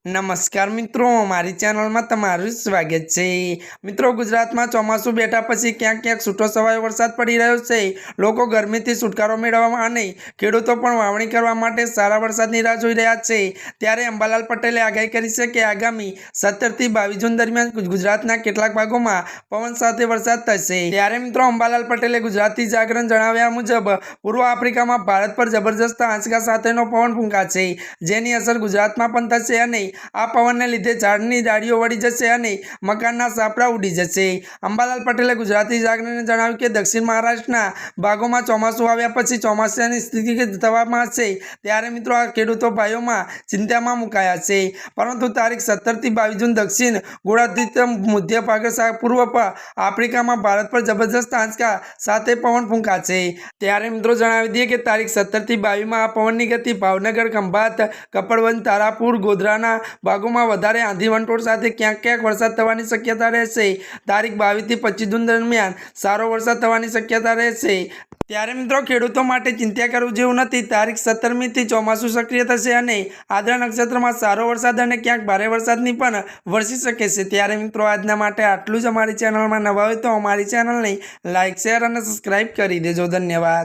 नमस्कार मित्रों, मारी चेनल में तमारुं स्वागत है। मित्रों, गुजरात में ચોમાસું બેઠા પછી ક્યાંક ક્યાંક છૂટો છવાયો વરસાદ પડી રહ્યો છે। લોકો ગરમીથી છુટકારો મેળવવા અને ખેડૂતો પણ વાવણી કરવા માટે સારા વરસાદની રાહ જોઈ રહ્યા છે। ત્યારે અંબાલાલ પટેલે આગાહી કરી છે કે આગામી 17 થી 22 જૂન દરમિયાન ગુજરાતના કેટલાક ભાગોમાં પવન સાથે વરસાદ થશે। ત્યારે મિત્રો, અંબાલાલ પટેલે ગુજરાતી જાગરણ જણાવ્યા મુજબ પૂર્વ આફ્રિકામાં ભારત પર જબરજસ્ત આંચકા સાથેનો પવન ફૂંકાશે, જેની અસર ગુજરાતમાં પણ થશે અને આ પવનને લીધે ઝાડની ડાળીઓ વળી જશે અને મકાનના સાપડા ઉડી જશે। અંબાલાલ પટેલે ગુજરાતી જાગરણને જણાવ્યું કે દક્ષિણ મહારાષ્ટ્રના ભાગોમાં ચોમાસું આવ્યા પછી ચોમાસાની સ્થિતિ થવામાં છે। ત્યારે મિત્રો, આ ખેડૂતો ભાઈઓમાં ચિંતામાં મુકાયા છે। પરંતુ તારીખ 17 થી 22 જૂન દક્ષિણ ગોળાર્ધ મધ્ય ભાગ પૂર્વ આફ્રિકામાં ભારત પર જબરજસ્ત આંચકા સાથે પવન ફૂંકાશે। ત્યારે મિત્રો, જણાવી દઈએ કે તારીખ 17 થી 22 આ પવનની ગતિ ભાવનગર, ખંભાત, કપડવંજ, તારાપુર, ગોધરાના ભાગોમાં વધારે આંધી વંટોળ સાથે ક્યાંક ક્યાંક વરસાદ થવાની શક્યતા રહેશે। તારીખ 22 થી 25 જૂન દરમિયાન સારો વરસાદ થવાની શક્યતા રહેશે। ત્યારે મિત્રો, ખેડૂતો માટે ચિંતા કરવું જેવું નથી। તારીખ 17મી થી ચોમાસું સક્રિય થશે અને આદ્રા નક્ષત્રમાં સારો વરસાદ અને ક્યાંક ભારે વરસાદની પણ વરસી શકે છે। ત્યારે મિત્રો, આજના માટે આટલું જ। અમારી ચેનલમાં નવા હોય તો અમારી ચેનલને લાઇક, શેર અને સબસ્ક્રાઈબ કરી દેજો। ધન્યવાદ।